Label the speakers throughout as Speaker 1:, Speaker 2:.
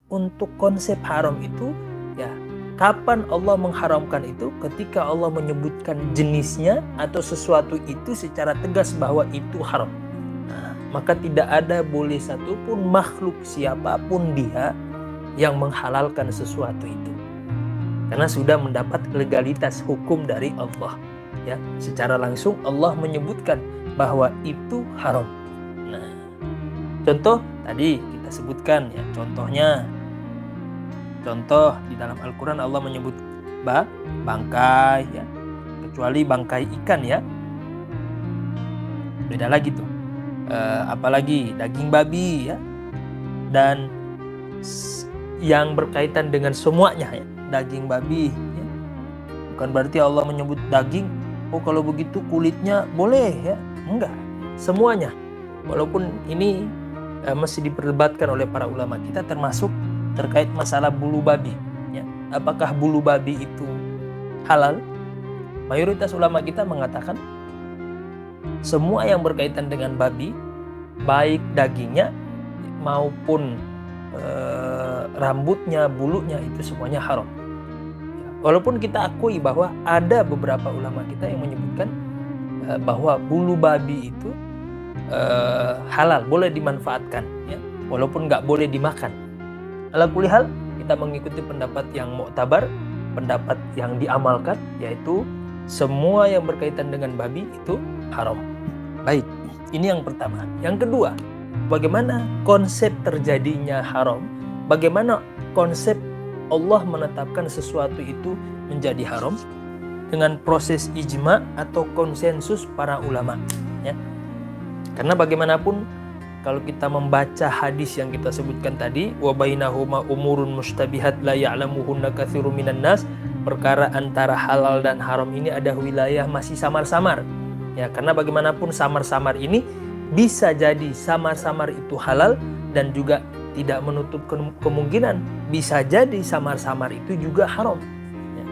Speaker 1: untuk konsep haram itu, ya, kapan Allah mengharamkan itu? Ketika Allah menyebutkan jenisnya atau sesuatu itu secara tegas bahwa itu haram. Nah, maka tidak ada boleh satupun makhluk siapapun dia yang menghalalkan sesuatu itu, karena sudah mendapat legalitas hukum dari Allah. Ya, secara langsung Allah menyebutkan bahwa itu haram. Nah, contoh tadi kita sebutkan ya, contoh di dalam Al-Quran Allah menyebut bangkai ya, kecuali bangkai ikan ya, beda lagi tuh. Apalagi daging babi ya, dan yang berkaitan dengan semuanya ya, daging babi ya. Bukan berarti Allah menyebut daging, oh kalau begitu kulitnya boleh ya, enggak, semuanya. Walaupun ini masih diperdebatkan oleh para ulama kita, termasuk terkait masalah bulu babi ya. Apakah bulu babi itu halal? Mayoritas ulama kita mengatakan semua yang berkaitan dengan babi, baik dagingnya maupun rambutnya, bulunya, itu semuanya haram. Walaupun kita akui bahwa ada beberapa ulama kita yang menyebutkan bahwa bulu babi itu halal, boleh dimanfaatkan ya, walaupun nggak boleh dimakan. Ala kulli hal, kita mengikuti pendapat yang mu'tabar, pendapat yang diamalkan, yaitu semua yang berkaitan dengan babi itu haram. Baik, ini yang pertama. Yang kedua, bagaimana konsep terjadinya haram? Bagaimana konsep Allah menetapkan sesuatu itu menjadi haram? Dengan proses ijma atau konsensus para ulama ya. Karena bagaimanapun kalau kita membaca hadis yang kita sebutkan tadi, wa bainahuma umurun mustabihat la ya'lamuhunna katsirun minan nas, perkara antara halal dan haram ini ada wilayah masih samar-samar. Ya, karena bagaimanapun samar-samar ini bisa jadi samar-samar itu halal, dan juga tidak menutup kemungkinan bisa jadi samar-samar itu juga haram. Ya.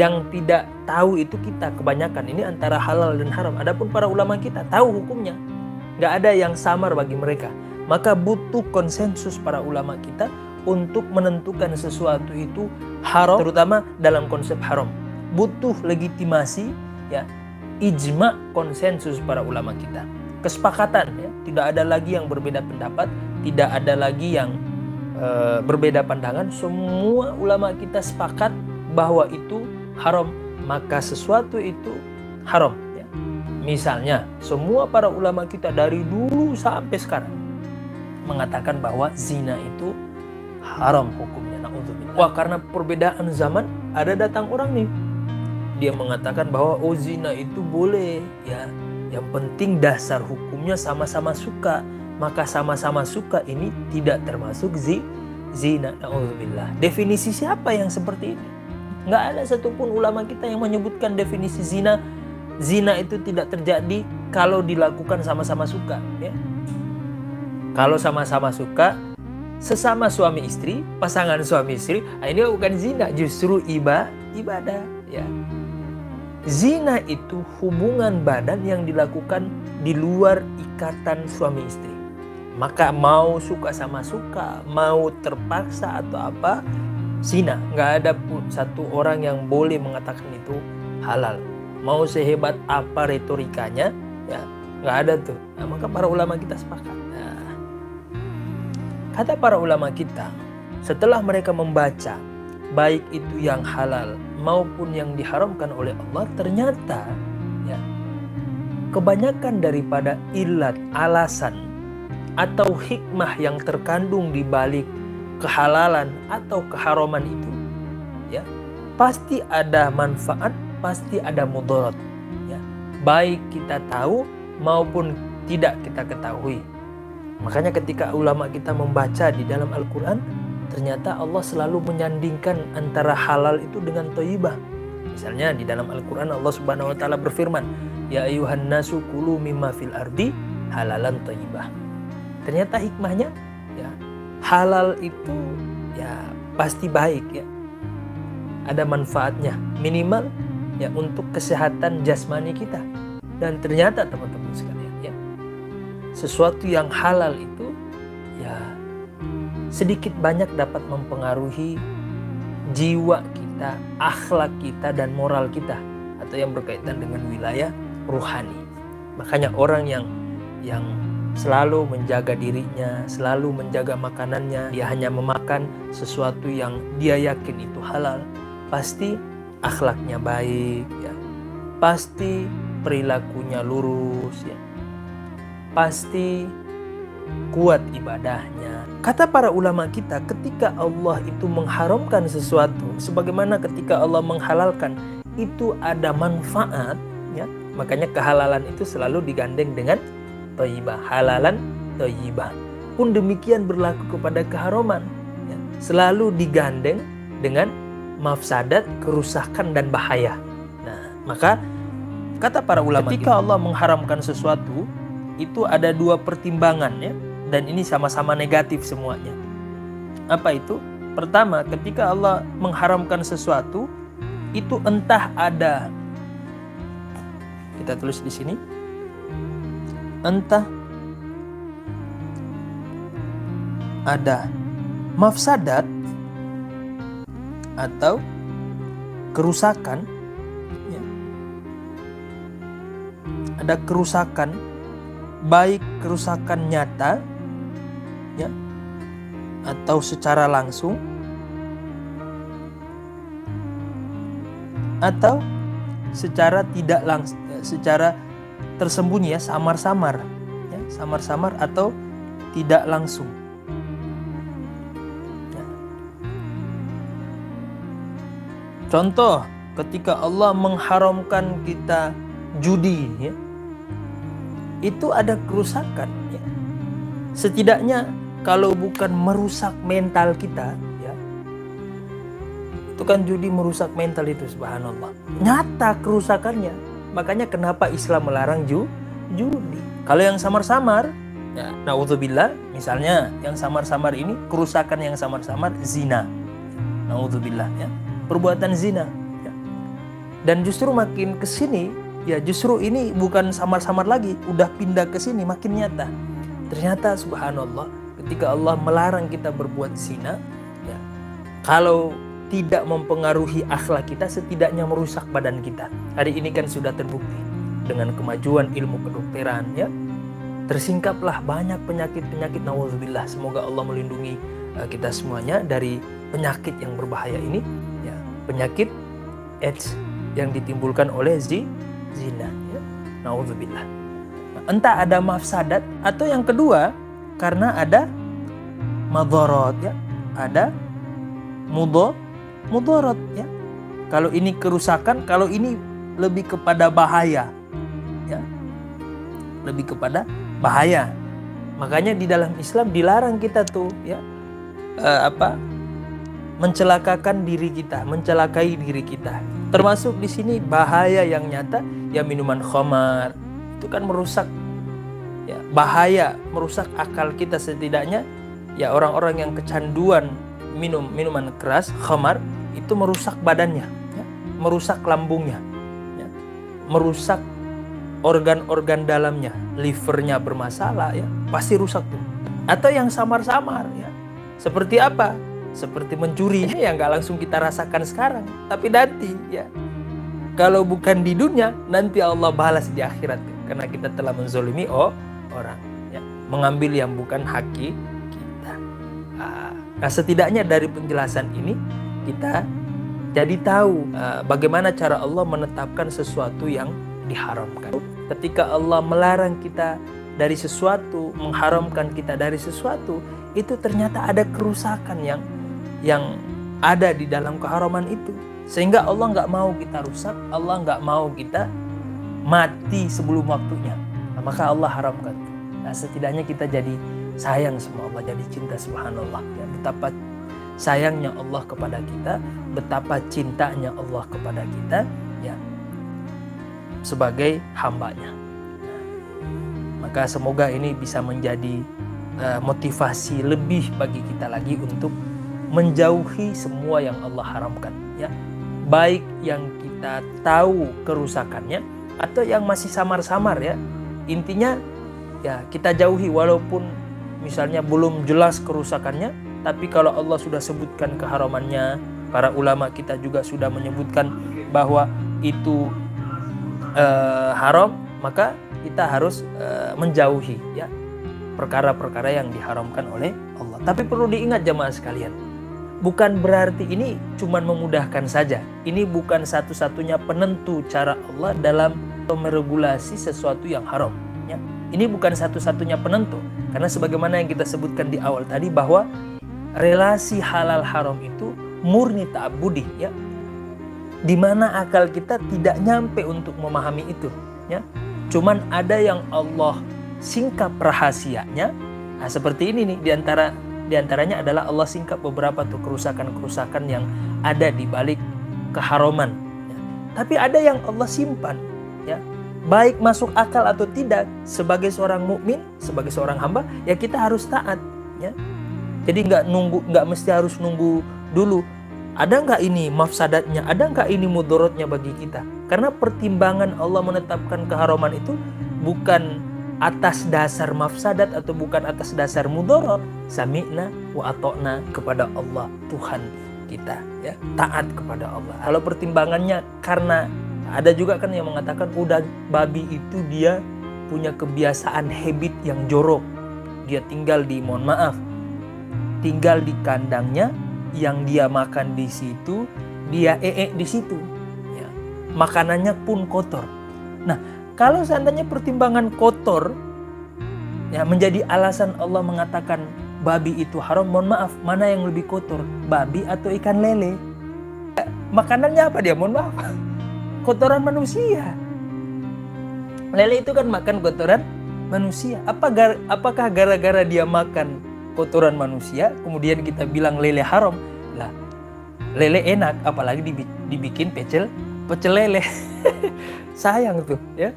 Speaker 1: Yang tidak tahu itu kita kebanyakan, ini antara halal dan haram. Adapun para ulama kita tahu hukumnya, nggak ada yang samar bagi mereka. Maka butuh konsensus para ulama kita untuk menentukan sesuatu itu haram, terutama dalam konsep haram. Butuh legitimasi ya, ijma, konsensus para ulama kita, kesepakatan ya, tidak ada lagi yang berbeda pendapat, tidak ada lagi yang berbeda pandangan. Semua ulama kita sepakat bahwa itu haram, maka sesuatu itu haram ya. Misalnya semua para ulama kita dari dulu sampai sekarang mengatakan bahwa zina itu haram hukumnya. Na'udzubillah. Wah, karena perbedaan zaman, ada datang orang nih, dia mengatakan bahwa oh zina itu boleh ya, yang penting dasar hukumnya sama-sama suka. Maka sama-sama suka ini tidak termasuk zina. Na'udzubillah. Definisi siapa yang seperti ini? Nggak ada satupun ulama kita yang menyebutkan definisi zina. Zina itu tidak terjadi kalau dilakukan sama-sama suka ya. Kalau sama-sama suka, sesama suami istri, pasangan suami istri, ini bukan zina, justru ibadah ya. Zina itu hubungan badan yang dilakukan di luar ikatan suami istri. Maka mau suka sama suka, mau terpaksa atau apa, zina. Nggak ada pun satu orang yang boleh mengatakan itu halal. Mau sehebat apa retorikanya, ya nggak ada tuh. Nah, maka para ulama kita sepakat. Nah, kata para ulama kita, setelah mereka membaca baik itu yang halal maupun yang diharamkan oleh Allah, ternyata ya, kebanyakan daripada ilat, alasan atau hikmah yang terkandung di balik kehalalan atau keharaman itu ya, pasti ada manfaat, pasti ada mudarat ya, baik kita tahu maupun tidak kita ketahui. Makanya ketika ulama kita membaca di dalam Al-Quran, ternyata Allah selalu menyandingkan antara halal itu dengan thayyibah. Misalnya di dalam Al-Quran Allah Subhanahu wa taala berfirman, ya ayyuhan nasu kulu mimma fil ardi halalan thayyibah. Ternyata hikmahnya ya, halal itu ya pasti baik ya, ada manfaatnya minimal ya untuk kesehatan jasmani kita. Dan ternyata teman-teman sekalian ya, sesuatu yang halal itu ya sedikit banyak dapat mempengaruhi jiwa kita, akhlak kita, dan moral kita, atau yang berkaitan dengan wilayah ruhani. Makanya orang yang selalu menjaga dirinya, selalu menjaga makanannya, dia hanya memakan sesuatu yang dia yakin itu halal, pasti akhlaknya baik, ya. Pasti perilakunya lurus, ya. Pasti kuat ibadahnya. Kata para ulama kita, ketika Allah itu mengharamkan sesuatu, sebagaimana ketika Allah menghalalkan, itu ada manfaat, ya. Makanya kehalalan itu selalu digandeng dengan thayyibah, halalan thayyibah. Pun demikian berlaku kepada keharaman, ya. Selalu digandeng dengan mafsadat, kerusakan, dan bahaya. Nah, maka kata para ulama, ketika Allah mengharamkan sesuatu, itu ada dua pertimbangan, ya. Dan ini sama-sama negatif semuanya. Apa itu? Pertama, ketika Allah mengharamkan sesuatu, itu entah ada, kita tulis di sini, entah ada mafsadat atau kerusakan, ya. Ada kerusakan, baik kerusakan nyata, ya, atau secara langsung, atau secara tidak langsung, secara tersembunyi, ya, samar-samar, ya, samar-samar atau tidak langsung, ya. Contoh, ketika Allah mengharamkan kita judi, ya, itu ada kerusakan, ya. Setidaknya kalau bukan merusak mental kita, ya, itu kan judi merusak mental itu, subhanallah. Nyata kerusakannya. Makanya kenapa Islam melarang judi. Kalau yang samar-samar, ya, naudzubillah, misalnya yang samar-samar ini, kerusakan yang samar-samar, zina, naudzubillah, ya, perbuatan zina, ya. Dan justru makin kesini, ya, justru ini bukan samar-samar lagi, udah pindah ke sini, makin nyata. Ternyata subhanallah, ketika Allah melarang kita berbuat zina, ya, kalau tidak mempengaruhi akhlak kita, setidaknya merusak badan kita. Hari ini kan sudah terbukti dengan kemajuan ilmu kedokteran, ya. Tersingkaplah banyak penyakit-penyakit, nauzubillah. Semoga Allah melindungi kita semuanya dari penyakit yang berbahaya ini, ya. Penyakit AIDS yang ditimbulkan oleh zina, ya. Nauzubillah. Entah ada mafsadat, atau yang kedua karena ada madharat, ya. Ada mudarat, ya. Kalau ini kerusakan, kalau ini lebih kepada bahaya, ya. Lebih kepada bahaya. Makanya di dalam Islam dilarang kita tuh, ya, mencelakakan diri kita, mencelakai diri kita. Termasuk di sini bahaya yang nyata, ya, minuman khamar. Itu kan merusak, ya, bahaya, merusak akal kita setidaknya. Ya, orang-orang yang kecanduan minum minuman keras, khamar, itu merusak badannya, ya, merusak lambungnya, ya, merusak organ-organ dalamnya, livernya bermasalah, ya, pasti rusak tuh. Atau yang samar-samar, ya, seperti apa? Seperti mencuri, ya, nggak langsung kita rasakan sekarang, tapi nanti, ya, kalau bukan di dunia, nanti Allah balas di akhirat, karena kita telah menzolimi orang, ya, mengambil yang bukan hak kita. Nah, setidaknya dari penjelasan ini kita jadi tahu bagaimana cara Allah menetapkan sesuatu yang diharamkan. Ketika Allah melarang kita dari sesuatu, mengharamkan kita dari sesuatu, itu ternyata ada kerusakan yang ada di dalam keharaman itu. Sehingga Allah nggak mau kita rusak, Allah nggak mau kita mati sebelum waktunya. Nah, maka Allah haramkan. Nah, setidaknya kita jadi sayang sama Allah, jadi cinta, subhanallah, ya. Betapa sayangnya Allah kepada kita, betapa cintanya Allah kepada kita, ya, sebagai hambanya. Maka semoga ini bisa menjadi motivasi lebih bagi kita lagi untuk menjauhi semua yang Allah haramkan, ya. Baik yang kita tahu kerusakannya atau yang masih samar-samar, ya. Intinya, ya, kita jauhi walaupun misalnya belum jelas kerusakannya, Tapi kalau Allah sudah sebutkan keharamannya, para ulama kita juga sudah menyebutkan bahwa itu haram, maka kita harus menjauhi ya perkara-perkara yang diharamkan oleh Allah. Tapi perlu diingat jamaah sekalian, bukan berarti ini cuma memudahkan saja. Ini bukan satu-satunya penentu cara Allah dalam meregulasi sesuatu yang haram. Ya. Ini bukan satu-satunya penentu. Karena sebagaimana yang kita sebutkan di awal tadi, bahwa relasi halal haram itu murni ta'abbudi, ya. Di mana akal kita tidak nyampe untuk memahami itu, ya. Cuman ada yang Allah singkap rahasianya. Nah, seperti ini nih, diantaranya adalah Allah singkap beberapa tuh kerusakan-kerusakan yang ada di balik keharaman. Ya. Tapi ada yang Allah simpan, ya. Baik masuk akal atau tidak, sebagai seorang mukmin, sebagai seorang hamba, ya kita harus taat, ya. Jadi nggak mesti harus nunggu dulu. Ada nggak ini mafsadatnya? Ada nggak ini mudorotnya bagi kita? Karena pertimbangan Allah menetapkan keharaman itu bukan atas dasar mafsadat atau bukan atas dasar mudorot. Sami'na wa ata'na kepada Allah Tuhan kita, ya, taat kepada Allah. Kalau pertimbangannya karena ada juga kan yang mengatakan udah babi itu dia punya kebiasaan habit yang jorok. Dia tinggal di, mohon maaf, tinggal di kandangnya, yang dia makan di situ, dia di situ, ya. Makanannya pun kotor. Nah, kalau seandainya pertimbangan kotor, ya, menjadi alasan Allah mengatakan babi itu haram, mohon maaf, mana yang lebih kotor, babi atau ikan lele? Makanannya apa dia? Mohon maaf, kotoran manusia. Lele itu kan makan kotoran manusia. Apakah gara-gara dia makan kotoran manusia kemudian kita bilang lele haram? Lah, lele enak, apalagi dibikin pecel lele. Sayang tuh, ya.